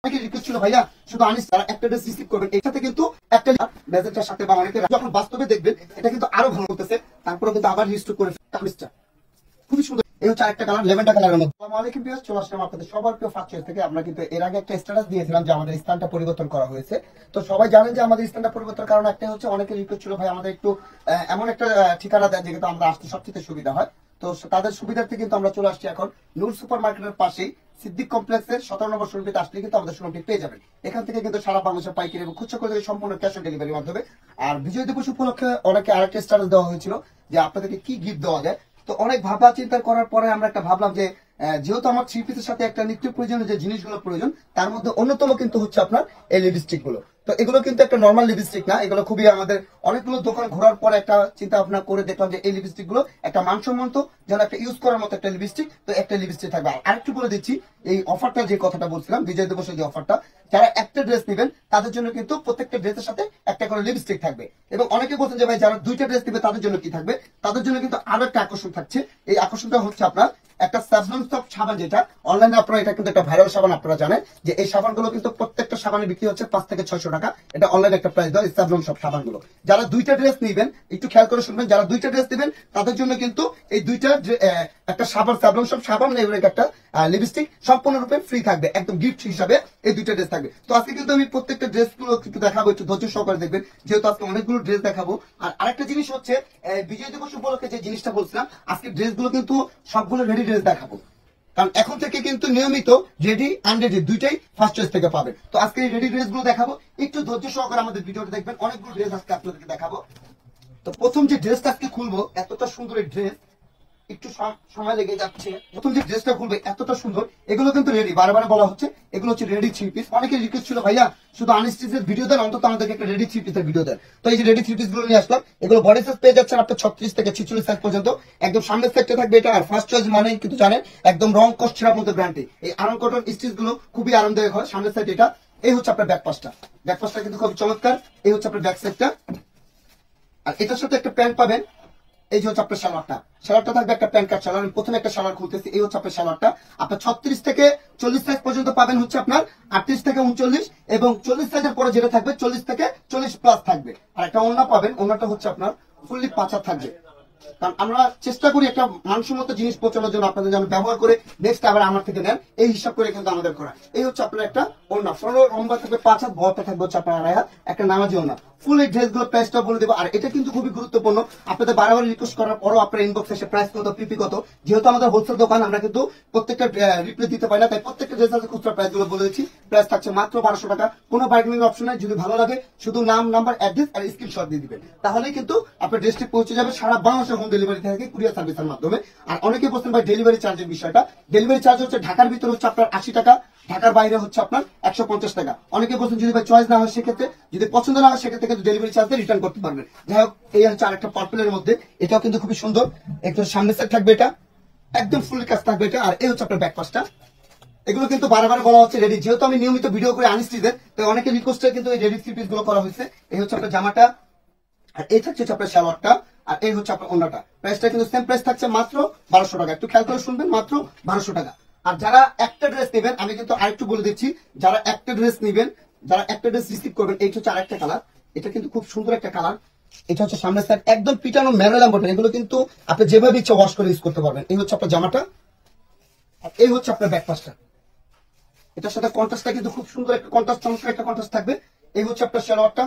অনেকে রিকোয়েস্ট ছিল ভাইয়া শুধু আনিস তারা একটা ড্রেস রিসিভ করবেন, এটাতে কিন্তু একটা মেসেজটার সাথে বা অনেকে যখন বাস্তবে দেখবেন এটা কিন্তু আরো ভালো করতেছে, তারপরে কিন্তু আবার রিস্টোর করে কামিজটা খুবই সুন্দর। এই হচ্ছে আরেকটা কালার, লেভেন্ডার কালারের মধ্যে। আসসালামু আলাইকুম ভিউয়ার্স, চলে আসলাম আপনাদের সবার প্রিয় ফার্স্ট চয়েস থেকে। আমরা কিন্তু এর আগে একটা স্ট্যাটাস দিয়েছিলাম যে আমাদের স্থানটা পরিবর্তন করা হয়েছে। তো সবাই জানেন যে আমাদের স্থানটা পরিবর্তন কারণ একটা হচ্ছে অনেকে রিকোয়েস্ট ছিল ভাই আমাদের একটু এমন একটা ঠিকানা দেন যেহেতু আমরা আসতে সবচেয়ে সুবিধা হয়। তো তাদের সুবিধার্থে কিন্তু আমরা চলে আসছি এখন নূর সুপার মার্কেটের পাশেই সিদ্দিক কমপ্লেক্সের 17 নম্বর শোরুমটিতে আসলে কিন্তু আমাদের শোরুমটি পেয়ে যাবেন। এখান থেকে কিন্তু সারা বাংলাদেশের পাইকারি এবং খুচরা করে সম্পূর্ণ ক্যাশ অন ডেলিভারির মাধ্যমে। আর বিজয় দিবস উপলক্ষে অনেকে আরেকটা স্ট্যাটাস দেওয়া হয়েছিল যে আপনাদেরকে কি গিফট দেওয়া যায়। তো অনেক ভাবা চিন্তা করার পরে আমরা একটা ভাবলাম যে যেহেতু আমার থ্রি পিসের সাথে একটা নিত্য প্রয়োজনীয় যে জিনিসগুলো প্রয়োজন তার মধ্যে অন্যতম কিন্তু হচ্ছে আপনার এই লিপস্টিক গুলো। তো এগুলো কিন্তু একটা নর্মাল লিপস্টিক না, এগুলো খুবই আমাদের অনেকগুলো দোকান ঘোরার পর একটা চিন্তা ভাবনা করে দেখলাম যে এই লিপস্টিক গুলো একটা মানসম্মত যেন একটা ইউজ করার মতো একটা লিপস্টিক। তো একটা লিপস্টিক থাকবে। আর আরেকটু বলে দিচ্ছি, এই অফারটা যে কথাটা বলছিলাম বিজয় দিবসের যে অফারটা, যারা একটা ড্রেস নেবেন তাদের জন্য কিন্তু প্রত্যেকটা ড্রেসের সাথে একটা করে লিপস্টিক থাকবে। এবং অনেকে বলছেন যে ভাই যারা দুইটা ড্রেস নেবে তাদের জন্য কি থাকবে, তাদের জন্য কিন্তু আরো একটা আকর্ষণ থাকছে। এই আকর্ষণটা হচ্ছে আপনার একটা স্যাভলন সফট সাবান, যেটা অনলাইনে আপনারা এটা কিন্তু একটা ভাইরাল সাবান, আপনারা জানেন যে এই সাবানগুলো কিন্তু প্রত্যেকটা সাবানের বিক্রি হচ্ছে 5 থেকে 600 টাকা। এটা অনলাইনে একটা প্রাইস দেয় স্যাভলন সফট সাবানগুলো। যারা দুইটা ড্রেস নেবেন একটু খেয়াল করে শুনবেন, যারা দুইটা ড্রেস নেবেন তাদের জন্য কিন্তু এই দুইটা একটা সাবান স্যাভলন সফট সাবান এবং একটা লিপস্টিক সম্পূর্ণরূপে ফ্রি থাকবে, একদম গিফট হিসাবে এই দুইটা ড্রেস থাকবে। তো আজকে কিন্তু আমি প্রত্যেকটা ড্রেস গুলো একটু দেখাবো, একটু ধৈর্য সহকারে দেখবেন যেহেতু আজকে অনেকগুলো ড্রেস দেখাবো। আর আরেকটা জিনিস হচ্ছে বিজয় দিবস উপলক্ষে যে জিনিসটা বলছিলাম, আজকে ড্রেসগুলো কিন্তু সবগুলো রেডি ড্রেস দেখাবো, কারণ এখন থেকে কিন্তু নিয়মিত রেডি আনরেডি দুইটাই ফার্স্ট চয়েস থেকে পাবেন। তো আজকে এই রেডি ড্রেস গুলো দেখাবো, একটু ধৈর্য সহকারে আমাদের ভিডিওটা দেখবেন, অনেকগুলো ড্রেস আজকে আপনাদেরকে দেখাবো। তো প্রথম যে ড্রেসটা আজকে খুলবো, এতটা সুন্দর এই ড্রেস, একটু সময় লেগে যাচ্ছে। প্রথম যে ড্রেসটা খুলবে এতটা সুন্দর, এগুলো কিন্তু রেডি, বারবার বলা হচ্ছে এগুলো হচ্ছে রেডি থ্রি পিস। অনেকে রিকোয়েস্ট ছিল ভাইয়া শুধু আনস্টিচের ভিডিও দেন, অন্তত আমাদেরকে একটা রেডি থ্রি পিসের ভিডিও দেন। তো এই যে রেডি থ্রি পিস গুলো নিয়ে আসলাম, এগুলো বডি সাইজ পেয়ে যাচ্ছেন আপনার 36 থেকে 46 সাইজ পর্যন্ত। একদম সামনের সাইডটা থাকবে এটা। আর ফার্স্ট চয়েস মানে কিন্তু জানেন একদম রং কষ্ট ছেঁড়ার মতো গ্যারান্টি। এই আরাম কটন স্টিচ গুলো খুবই আরামদায়ক হয়। সামনের সাইড এটা। এই হচ্ছে আপনার ব্যাক পাশটা, ব্যাক পাশটা কিন্তু খুব চমৎকার। এই হচ্ছে আপনার ব্যাক সাইডটা। আর এটার সাথে একটা প্যান্ট পাবেন। এই যে হচ্ছে আপনার সালোয়ারটা, সালোয়ারটা থাকবে একটা প্যান্ট কাট সালোয়ার। প্রথমে একটা সালোয়ার খুলতেছি, এই হচ্ছে আপনার সালোয়ারটা। আপনার 36 থেকে 40 সাইজ পর্যন্ত পাবেন হচ্ছে আপনার 38 থেকে 39, এবং 40 সাইজের পরে যেটা থাকবে 40 থেকে 40 প্লাস থাকবে। আর একটা ওড়না পাবেন, ওড়নাটা হচ্ছে আপনার ফুললি পাঁচা থাকবে। কারণ আমরা চেষ্টা করি একটা মানসম্মত জিনিস পৌঁছানোর জন্য, আপনাদের যেন ব্যবহার করে নেক্সট আবার আমার থেকে নেন এই হিসাব করে কিন্তু আমাদের করা। এই হচ্ছে আপনার একটা ওড়না, ফলো লম্বা থাকবে 5 হাত, বড়টা থাকবে হচ্ছে আপনার 2.5 হাত, একটা নামাজি ওড়না। ফুল এই ড্রেসগুলো প্রাইসটা বলে দেবো। আর এটা কিন্তু খুবই গুরুত্বপূর্ণ, আপনাদের বারবার রিকোয়েস্ট করার পরও আপনার ইনবক্সে এসে প্রাইস কত পিপি কত, যেহেতু আমাদের হোলসেল দোকান আমরা কিন্তু প্রত্যেকটা রিপ্লাই দিতে পারি না, তাই প্রত্যেকটা ড্রেস আছে খুচরা প্রাইস গুলো বলে দিচ্ছি। প্রাইস থাকছে মাত্র 1200 টাকা। কোনো বার্গেনিং অপশন নাই, যদি ভালো লাগে শুধু নাম, নাম্বার, অ্যাড্রেস আর স্ক্রিনশট দিয়ে দিবেন, তাহলেই কিন্তু আপনার ড্রেসটি পৌঁছে যাবে সারা বাংলাদেশে হোম ডেলিভারি থেকে কুরিয়ার সার্ভিসের মাধ্যমে। আর অনেকে বলছেন ভাই ডেলিভারি চার্জের বিষয়টা, ডেলিভারি চার্জ হচ্ছে ঢাকার ভিতরে হচ্ছে আপনার 80 টাকা, ঢাকার বাইরে হচ্ছে আপনার 150 টাকা। অনেকে বলছেন যদি ভাই চয়েস না হয় সেক্ষেত্রে, যদি পছন্দ না হয় সেক্ষেত্রে কিন্তু ডেলিভারি চার্জ দিয়ে রিটার্ন করতে পারবেন। যাই হোক, এই হচ্ছে আরেকটা পার্পলের মধ্যে, এটাও কিন্তু খুবই সুন্দর। একটু সামনের সাইড থাকবে এটা, একদম ফুল কাজ থাকবে এটা। আর এই হচ্ছে আপনার ব্যাক পাশটা। এগুলো কিন্তু বারবার বলা হচ্ছে রেডি, যেহেতু আমি নিয়মিত ভিডিও করে আনস্টিচের, তাই অনেকে রিকোয়েস্টে কিন্তু এই রেডি থ্রি পিস গুলো করা হয়েছে। এই হচ্ছে আপনার জামাটা, আর এই থাকছে আপনার সালোয়ারটা, আর এই হচ্ছে আপনার ওড়নাটা। প্রাইসটা কিন্তু সেম প্রাইস থাকছে মাত্র 1200 টাকা। একটু খেয়াল করে শুনবেন, মাত্র 1200 টাকা। আর যারা একটা ড্রেস নেবেন, আমি কিন্তু আরেকটু বলে দিচ্ছি, যারা একটা ড্রেস নেবেন, যারা একটা ড্রেস রিসিভ করবেন, এইটা হচ্ছে আরেকটা কালার। এটা কিন্তু খুব সুন্দর একটা কালার। এটা হচ্ছে সামনের সাইড একদম পিটানো ম্যারোলাম বটন, এগুলো কিন্তু আপনি যেভাবে ইচ্ছা ওয়াশ করে ইউজ করতে পারবেন। এই হচ্ছে আপনার জামাটা, আর এই হচ্ছে আপনার ব্যাক পাশটা। এটার সাথে কন্ট্রাস্টটা কিন্তু খুব সুন্দর একটা কন্ট্রাস্ট, চমৎকার একটা কন্ট্রাস্ট থাকবে। এই হচ্ছে আপনার সালোয়ারটা,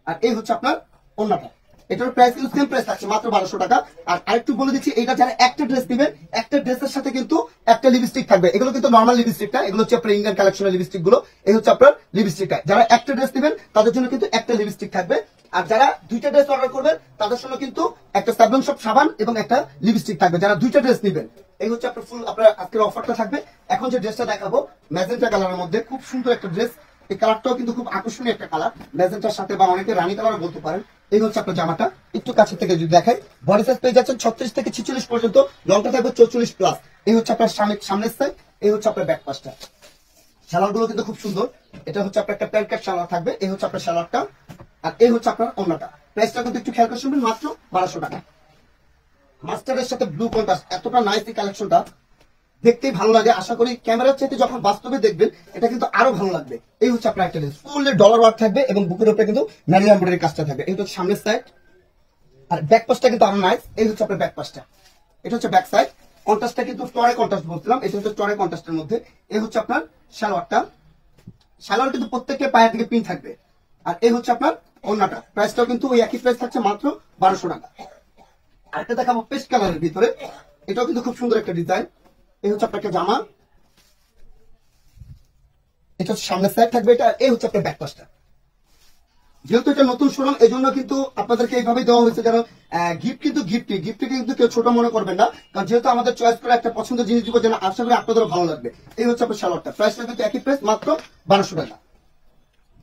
আর এই হচ্ছে আপনার ওড়নাটা। এটার প্রাইস কিন্তু সেম প্রাইস থাকছে মাত্র 1200 টাকা। আর আরেকটু বলে দিচ্ছি, এটা যারা একটা ড্রেস দিবেন, একটা ড্রেসের সাথে কিন্তু একটা লিপস্টিক থাকবে। এগুলো কিন্তু নর্মাল লিপস্টিকটা, এগুলো হচ্ছে আপনার ইন্ডিয়ান কালেকশনের লিপস্টিক গুলো। এই হচ্ছে আপনার লিপস্টিকটা, যারা একটা ড্রেস দিবেন তাদের জন্য কিন্তু একটা লিপস্টিক থাকবে। আর যারা দুইটা ড্রেস অর্ডার করবেন তাদের জন্য কিন্তু একটা স্যাভলন সফট সাবান এবং একটা লিপস্টিক থাকবে, যারা দুইটা ড্রেস নেবেন। এই হচ্ছে আপনার ফুল আপনার আজকের অফারটা থাকবে। এখন যে ড্রেসটা দেখাবো ম্যাজেন্টা কালারের মধ্যে, খুব সুন্দর একটা ড্রেস। এই কালারটাও কিন্তু খুব আকর্ষণীয় একটা কালার, ম্যাজেন্টার সাথে, বা অনেকে রানী কালার বলতে পারেন। এই হচ্ছে আপনার জামাটা, একটু কাছে থেকে যদি দেখাই, বডি সাইজ পেয়ে যাচ্ছেন 36 থেকে 46 পর্যন্ত, লংটা থাকবে 44 প্লাস। এই হচ্ছে আপনার সামনের সাইড, এই হচ্ছে আপনার ব্যাক পাশটা। সালোয়ার গুলো কিন্তু খুব সুন্দর। এটা হচ্ছে আপনার একটা প্যান্ট কাট সালোয়ার থাকবে। এই হচ্ছে আপনার সালোয়ারটা, আর এই হচ্ছে আপনার ওড়নাটা। প্রাইসটা কিন্তু একটু খেয়াল করে শুনবেন, মাত্র 1200 টাকা। মাস্টারের সাথে ব্লু কন্ট্রাস্ট, এতটা নাইস এই কালেকশনটা। দেখতেই ভালো লাগে। আশা করি ক্যামেরার চাইতে যখন বাস্তবে দেখবেন এটা কিন্তু আরো ভালো লাগবে। এই হচ্ছে আপনার একটা ড্রেস, ফুল ডলার ওয়ার্ক থাকবে এবং বুকের উপরে কিন্তু ম্যারি এমব্রয়ডারি কাজটা থাকবে। এটা হচ্ছে সামনের সাইড, আর ব্যাক পাশটা কিন্তু আরো নাইস। এই হচ্ছে আপনার ব্যাক পাশটা, এটা হচ্ছে ব্যাক সাইড। কন্ট্রাস্টটা কিন্তু টরে কন্ট্রাস্ট বলছিলাম, এটা হচ্ছে টরে কন্ট্রাস্টের মধ্যে। এই হচ্ছে আপনার সালোয়ারটা, সালোয়ার কিন্তু প্রত্যেকটা পায়ের দিকে পিন থাকবে। আর এই হচ্ছে আপনার ওড়নাটা, প্রাইসটাও কিন্তু ওই একই প্রাইস থাকছে, মাত্র 1200 টাকা। আরেকটা দেখাবো পেস্ট কালারের ভিতরে, এটাও কিন্তু খুব সুন্দর একটা ডিজাইন। এই হচ্ছে আপনার একটা জামা, এটা হচ্ছে সামনের সাইড থাকবে এটা। এই হচ্ছে আপনার ব্যাক পাশটা। যেহেতু এটা নতুন শোরুম, এই জন্য কিন্তু আপনাদেরকে এইভাবে দেওয়া হয়েছে, কারণ গিফট কিন্তু গিফটকে কিন্তু কেউ ছোট মনে করবেন না, কারণ যেহেতু আমাদের চয়েস করে একটা পছন্দের জিনিস দিব, যেন আশা করি আপনাদেরও ভালো লাগবে। এই হচ্ছে আপনার সালোয়ারটা, প্রাইসটা কিন্তু একই প্রাইস, মাত্র 1200 টাকা।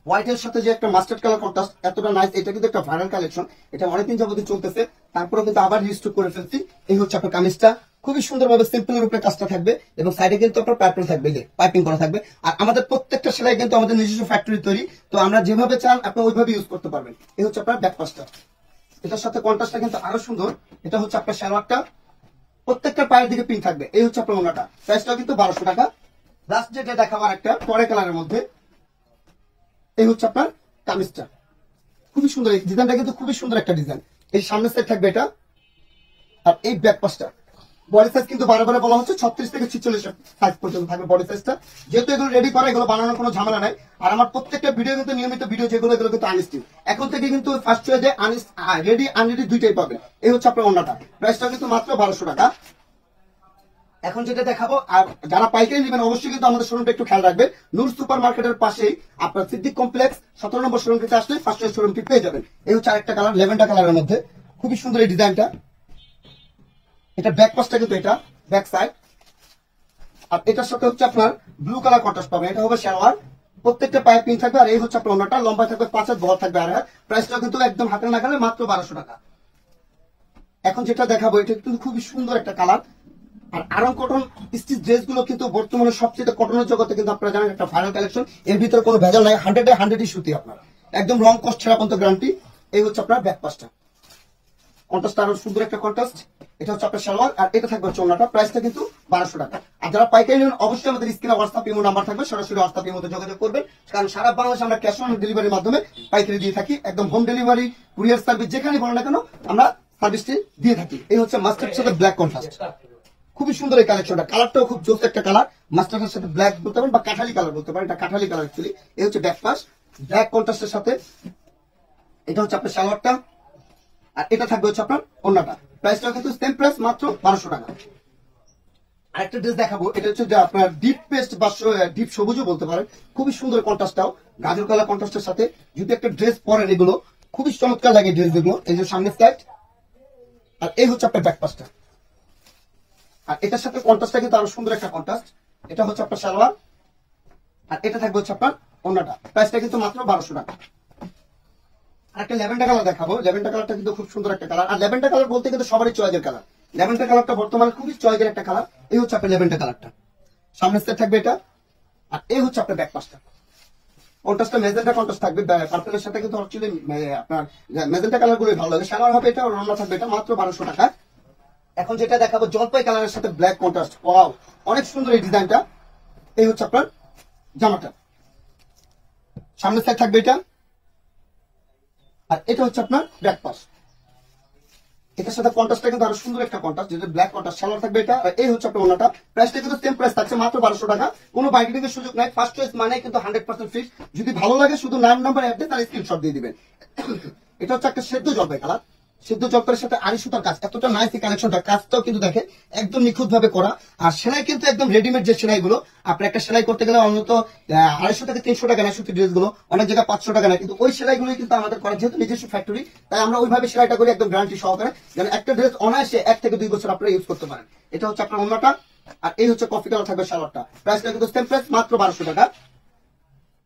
হোয়াইটের সাথে যে একটা মাস্টার্ড কালার কন্ট্রাস্ট এতটা নাইস, এটা কিন্তু একটা ভাইরাল কালেকশন, এটা অনেকদিন যাবতীয় চলতেছে, তারপরে কিন্তু আবার রিস্টক করে ফেলছি। এই হচ্ছে আপনার কামিজটা, খুবই সুন্দরভাবে সিম্পলের উপরে কাজটা থাকবে এবং সাইডে কিন্তু আপনার পাইপিং থাকবে, যে পাইপিং করা থাকবে। আর আমাদের প্রত্যেকটা সেলাই কিন্তু আমাদের নিজস্ব ফ্যাক্টরি তৈরি, তো আমরা যেভাবে চান আপনি ওইভাবে ইউজ করতে পারবেন। এই হচ্ছে আপনার ব্যাক পাশটা, এটার সাথে কন্ট্রাস্টটা কিন্তু আরো সুন্দর। এটা হচ্ছে আপনার সালোয়ারটা, প্রত্যেকটা পায়ের দিকে পিন থাকবে। এই হচ্ছে আপনার ওনাটা, প্রাইসটাও কিন্তু 1200 টাকা। লাস্ট যেটা দেখাবার একটা টরে কালারের মধ্যে, এই হচ্ছে আপনার কামিজটা, খুবই সুন্দর। এই ডিজাইনটা কিন্তু খুবই সুন্দর একটা ডিজাইন। এই সামনের সাইড থাকবে এটা, আর এই ব্যাক পাশটা। বডি সাইজ কিন্তু বারে বলা হচ্ছে 36 থেকে 46 সাইজ পর্যন্ত থাকবে বডি সাইজটা। যেহেতু এগুলো রেডি করা, এগুলো বানানোর কোনো ঝামেলা নাই। আর আমার প্রত্যেকটা ভিডিও কিন্তু নিয়মিত ভিডিও যেগুলো, এগুলো কিন্তু আনস্টিল। এখন থেকে কিন্তু ফার্স্ট চয়েসে রেডি আনরেডি দুইটাই পাবেন। এই হচ্ছে আপনার ওন্নাটা, প্রাইসটা কিন্তু মাত্র 1200 টাকা। এখন যেটা দেখাবো, আর যারা পাইকারি নেবেন অবশ্যই কিন্তু আমাদের শোরুমটা একটু খেয়াল রাখবেন। নূর সুপার মার্কেটের পাশেই আপনার সিদ্দিক কমপ্লেক্স 17 নম্বর শোরুমটিতে আসলে ফার্স্ট চয়েস শোরুমটি পেয়ে যাবেন। এই হচ্ছে আরেকটা কালার, ল্যাভেন্ডার কালারের মধ্যে, খুবই সুন্দর এই ডিজাইনটা। এটা ব্যাক পাশটা কিন্তু এটা ব্যাক সাইড, আর এটার সাথে হচ্ছে আপনার ব্লু কালার কন্ট্রাস্ট পাবেন। এটা হবে সালোয়ার, প্রত্যেকটা পায়ে পিন থাকবে। আর এই হচ্ছে আপনার ওন্নাটা, লম্বা থাকবে 5 হাত, বড় থাকবে 8 হাত। প্রাইসটা কিন্তু একদম হাতে নাগালে, মাত্র 1200 টাকা। এখন যেটা দেখাবো, এটা কিন্তু খুবই সুন্দর একটা কালার। আর আরং কটন স্টিচ ড্রেস গুলো কিন্তু বর্তমানে সবচেয়ে কটনের জগতে কিন্তু আপনারা জানেন একটা ভাইরাল কালেকশন। এর ভিতরে কোনো ভেজাল নাই, 100 সুতি, আপনার একদম রং কস্ট ছাড়া পর্যন্ত গ্যারান্টি। এই হচ্ছে আপনার ব্যাক পাশটা, কন্ট্রাস্ট আরো সুন্দর একটা কন্ট্রাস্ট। এটা হচ্ছে আপনার সালোয়ার, আর এটা থাকবে চোনাটা, প্রাইসটা কিন্তু 1200 টাকা। আর যারা পাইকারি নেবেন অবশ্যই আমাদের স্ক্রিনে হোয়াটসঅ্যাপ ইমো নাম্বার থাকবে, সরাসরি হোয়াটসঅ্যাপ ইমোতে যোগাযোগ করবেন, কারণ সারা বাংলাদেশে আমরা ক্যাশ অন ডেলিভারির মাধ্যমে পাইকারি দিয়ে থাকি। একদম হোম ডেলিভারি, কুরিয়ার সার্ভিস, যেখানে বলেন না কেন আমরা সার্ভিসটি দিয়ে থাকি। এই হচ্ছে মাস্টার্ড সাথে ব্ল্যাক কন্ট্রাস্ট, খুবই সুন্দর এই কালেকশনটা। কালারটাও খুব জোস একটা কালার, মাস্টার্ডের সাথে ব্ল্যাক বলতে পারেন বা কাঠালি কালার বলতে পারেন, এটা কাঠালি কালার অ্যাকচুয়ালি। এই হচ্ছে ব্যাক পাশ, ব্ল্যাক কন্ট্রাস্টের সাথে। এটা হচ্ছে আপনার সালোয়ারটা, আর এটা থাকবে হচ্ছে আপনার ওন্নাটা। প্রাইসটা কিন্তু সেম প্রাইস, মাত্র 1200 টাকা। আরেকটা ড্রেস দেখাবো, এটা হচ্ছে যে আপনার ডিপ পেস্ট বা ডিপ সবুজও বলতে পারেন, খুবই সুন্দর কন্ট্রাস্টটাও, গাজর কালার কন্ট্রাস্টের সাথে। যদি একটা ড্রেস পরেন এগুলো খুবই চমৎকার লাগে ড্রেস গুলো। এই যে সামনের সাইড, আর এই হচ্ছে আপনার ব্যাক পাশটা। আর এটার সাথে কন্ট্রাস্টটা কিন্তু আরো সুন্দর একটা কন্ট্রাস্ট। এটা হচ্ছে আপনার সালোয়ার, আর এটা থাকবে হচ্ছে আপনার ওন্নাটা। প্রাইসটা কিন্তু মাত্র 1200 টাকা। আর একটা ল্যাভেন্ডার কালার দেখাবো, ল্যাভেন্ডার কালারটা কিন্তু খুব সুন্দর একটা কালার। আর ল্যাভেন্ডার কালার বলতে কিন্তু সবারই চয়েসের কালার, ল্যাভেন্ডার কালারটা বর্তমানে খুবই চয়েসের একটা কালার। এই হচ্ছে আপনার ল্যাভেন্ডার কালারটা, সামনের সাইড থাকবে এটা, আর এই হচ্ছে আপনার ব্যাক পাশটা। কন্ট্রাস্টটা মেজেন্টা কন্ট্রাস্ট থাকবে, পার্পলের সাথে কিন্তু অ্যাকচুয়ালি আপনার মেজেন্টা কালার গুলোই ভালো লাগে। সালোয়ার হবে এটা, ওন্না থাকবে এটা, মাত্র 1200 টাকা। এখন যেটা দেখাবো জলপাই কালারের সাথে ব্ল্যাক কন্ট্রাস্ট, ওয়াও অনেক সুন্দর এই ডিজাইনটা। এই হচ্ছে আপনার জামাটা, সামনের সাইড থাকবে এটা, আর এটা হচ্ছে আপনার ব্যাক পাশ। এটার সাথে কন্ট্রাস্টটা কিন্তু আরো সুন্দর একটা কন্ট্রাস্ট, যেটা ব্ল্যাক কন্ট্রাস্ট। সালোয়ার থাকবে এটা, আর এই হচ্ছে আপনার ওন্নাটা। প্রাইসটা কিন্তু সেম প্রাইস থাকছে, মাত্র 1200 টাকা। কোনো বার্গেনিং এর সুযোগ নাই, ফার্স্ট চয়েস মানে কিন্তু 100% ফিক্স। যদি ভালো লাগে শুধু নাম নাম্বার অ্যাড্রেস আর স্ক্রিনশট দিয়ে দিবেন। এটা হচ্ছে একটা সেদ্ধ জলপাই কালার, সিদ্ধ জলপাইয়ের সাথে আড়ি সুতার কাজ, এতটা নাইস এই কালেকশনটা। কাজটাও কিন্তু দেখেন একদম নিখুঁত ভাবে করা। আর সেলাই কিন্তু একদম রেডিমেড যে সেলাই গুলো, আপনি একটা সেলাই করতে গেলে অন্তত 250 থেকে 300 টাকা নেয় সুতির ড্রেস গুলো, অনেক জায়গায় 500 টাকা নেয়, কিন্তু ওই সেলাই গুলো কিন্তু আমাদের করা, যেহেতু নিজস্ব ফ্যাক্টরি, তাই আমরা ওইভাবে সেলাইটা করি একদম গ্যারান্টি সহকারে, যেন একটা ড্রেস অনায়াসে 1 থেকে 2 বছর আপনারা ইউজ করতে পারেন। এটা হচ্ছে আপনার ওন্নাটা, আর এই হচ্ছে কফি কালার থাকবে সালোয়ারটা। প্রাইসটা কিন্তু সেম প্রাইস, মাত্র 1200 টাকা।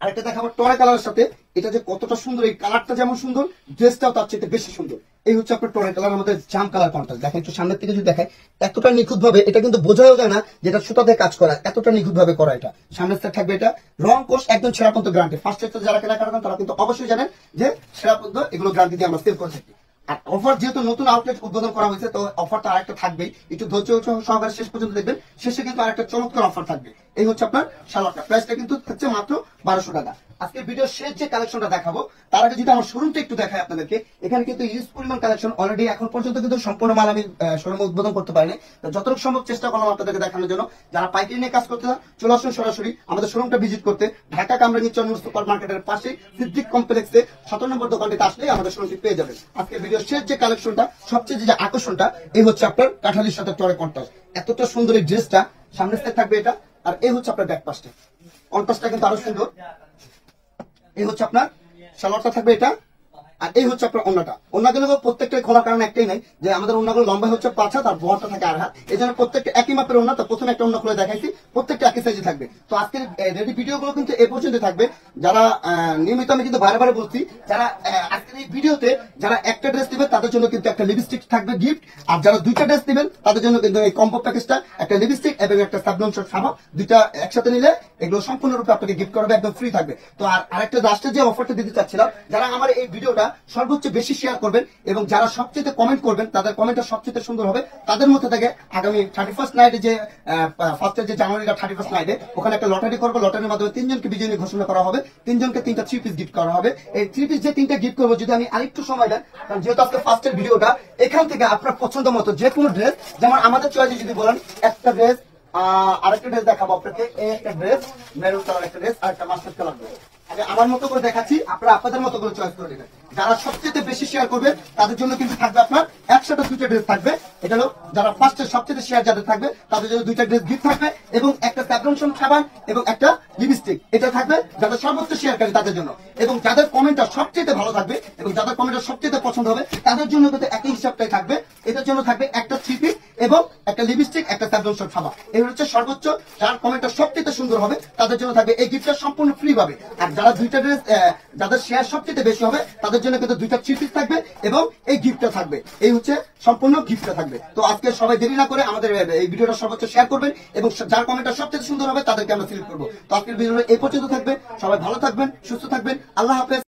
আরেকটা দেখাবো টরে কালারের সাথে, এটা যে কতটা সুন্দর, এই কালারটা যেমন সুন্দর ড্রেসটাও তার চেয়ে বেশি সুন্দর। এই হচ্ছে আপনার টরে কালারের মধ্যে জাম কালার কন্ট্রাস্ট। দেখেন একটু সামনের থেকে যদি দেখায়, এতটা নিখুঁত ভাবে, এটা কিন্তু বোঝাও যায় না যেটা সুতাতে কাজ করা, এতটা নিখুঁত ভাবে করা। এটা সামনের সাইড থাকবে এটা, রং কোর্স একদম ছেঁড়া পর্যন্ত গ্যারান্টি। ফার্স্ট যারা কেনাকাটা করেন তারা কিন্তু অবশ্যই জানেন যে ছেঁড়া পর্যন্ত এগুলো গ্যারান্টি দিয়ে আমরা সেল করে থাকি। আর অফার যেহেতু নতুন আউটলেট উদ্বোধন করা হয়েছে, তো অফারটা আরেকটা থাকবে, একটু ধৈর্য সহকারে শেষ পর্যন্ত দেখবেন। শেষে কিন্তু আরেকটা চমৎকার অফার থাকবে। এই হচ্ছে আপনার শালোয়ারটা, প্রাইসটা কিন্তু থাকছে মাত্র 1200 টাকা। আজকে ভিডিও শেষ যে কালেকশনটা দেখাবো তার আগে যদি আমার শোরুমটা একটু দেখাই আপনাদেরকে, এখানে কিন্তু ইউজ পরিমাণ কালেকশন অলরেডি এখন পর্যন্ত কিন্তু সম্পূর্ণ মাল আমি শোরুমে উদ্বোধন করতে পারিনি, তো যতটুকু সম্ভব চেষ্টা করলাম আপনাদেরকে দেখানোর জন্য। যারা পাইকারি নিয়ে কাজ করতে চান চলে আসুন সরাসরি আমাদের শোরুমটা ভিজিট করতে। ঢাকা কামরাঙ্গীর চন্দ্র সুপার মার্কেটের পাশে সিদ্দিক কমপ্লেক্সে 17 নম্বর দোকানটিতে আসলে আমাদের শোরুমটি পেয়ে যাবেন। আজকে ভিডিও শেষ যে কালেকশনটা, সবচেয়ে যে আকর্ষণটা, এই হচ্ছে আপনার কাঠালির সাথে টরে কন্ট্রাস্ট। এতটা সুন্দর এই ড্রেসটা, সামনে থাকবে এটা, আর এই হচ্ছে আপনার ব্যাক পাশটা, কন্ট্রাস্টটা কিন্তু আরো সুন্দর। এই হচ্ছে আপনার সালোয়ারটা থাকবে এটা, আর এই হচ্ছে আপনার ওন্নাটা। ওন্নাগুলো প্রত্যেকটা খোলার কারণ একটাই নাই, যে আমাদের ওন্নাগুলো লম্বা হচ্ছে 5 হাত আর বহরটা থাকে 8 হাত, এই জন্য প্রত্যেকটা একই মাপের ওন্না। তো প্রথমে একটা ওন্না খুলে দেখাইছি, প্রত্যেকটা একই সাইজে থাকবে। তো আজকের রেডি ভিডিওগুলো কিন্তু এ পর্যন্ত থাকবে। যারা নিয়মিত, আমি কিন্তু বারে বারে বলছি, যারা আজকের এই ভিডিওতে যারা একটা ড্রেস দিবেন তাদের জন্য কিন্তু একটা লিপস্টিক থাকবে গিফট, আর যারা দুইটা ড্রেস দিবেন তাদের জন্য কিন্তু এই কম্বো প্যাকেজটা, একটা লিপস্টিক এবং একটা সাবলংশন সাবান, দুইটা একসাথে নিলে এগুলো সম্পূর্ণরূপে আপনাকে গিফট করবে, একদম ফ্রি থাকবে। তো আর আরেকটা লাস্টে যে অফারটা দিতে চাচ্ছিলাম, যারা আমার এই ভিডিওটা সর্বোচ্চ বেশি শেয়ার করবেন এবং যারা সবচেয়ে কমেন্ট করবেন, তাদের কমেন্টটা সবচেয়ে সুন্দর হবে, তাদের মধ্যে থেকে আগামী 31st নাইটে যে ফার্স্টের যে জানুয়ারিটা 31st নাইটে ওখানে একটা লটারি করবো। লটারির মাধ্যমে 3 জনকে বিজয়ী ঘোষণা করা হবে, 3 জনকে 3টা 3 পিস গিফট করা হবে। এই 3 পিস যে 3টা গিফট করবো, যদি আমি আরেকটু সময় দেন, কারণ যেহেতু আজকে ফার্স্টের ভিডিওটা, এখান থেকে আপনার পছন্দ মতো যে কোনো ড্রেস, যেমন আমাদের চয়েসে যদি বলেন একটা ড্রেস, আরেকটা ড্রেস দেখাবো আপনাকে, এই একটা ড্রেস, মেরুন কালার একটা ড্রেস, আর একটা মাস্টার্ড কালার ড্রেস। আমার মতো করে দেখাচ্ছি, আপনারা আপনাদের মতো করে চয়েস করে নেবেন। যারা সবচেয়ে বেশি শেয়ার করবে তাদের জন্য কিন্তু থাকবে আপনার একসাথে 2টা ড্রেস থাকবে। এটা হলো যারা ফার্স্টে সবচেয়ে শেয়ার যাদের থাকবে তাদের জন্য 2টা ড্রেস গিফট থাকবে এবং একটা স্যাবলংশন সাবান এবং একটা লিপস্টিক, এটা থাকবে যাদের সর্বোচ্চ শেয়ারকারী তাদের জন্য। এবং যাদের কমেন্টটা সবচেয়ে ভালো থাকবে এবং যাদের কমেন্টটা সবচেয়ে পছন্দ হবে তাদের জন্য কিন্তু একই হিসাবটাই থাকবে। এটার জন্য থাকবে একটা 3 পিস এবং একটা লিপস্টিক, একটা স্যাবলংশন সাবান। এই হচ্ছে সর্বোচ্চ, যার কমেন্টটা সবচেয়ে সুন্দর হবে তাদের জন্য থাকবে এই গিফটটা সম্পূর্ণ ফ্রি পাবে। আর যারা 2টা ড্রেস, যাদের শেয়ার সবচেয়ে বেশি হবে তাদের জন্য কিন্তু 2টা 3 পিস থাকবে এবং এই গিফটটা থাকবে। এই হচ্ছে সম্পূর্ণ গিফটটা থাকবে। তো আজকে সবাই দেরি না করে আমাদের এই ভিডিওটা সর্বোচ্চ শেয়ার করবেন এবং যার কমেন্টটা সবচেয়ে সুন্দর হবে তাদেরকে আমরা সিলেক্ট করবো। তো আজকের ভিডিওটা এই পর্যন্ত থাকবে। সবাই ভালো থাকবেন, সুস্থ থাকবেন, আল্লাহ হাফেজ।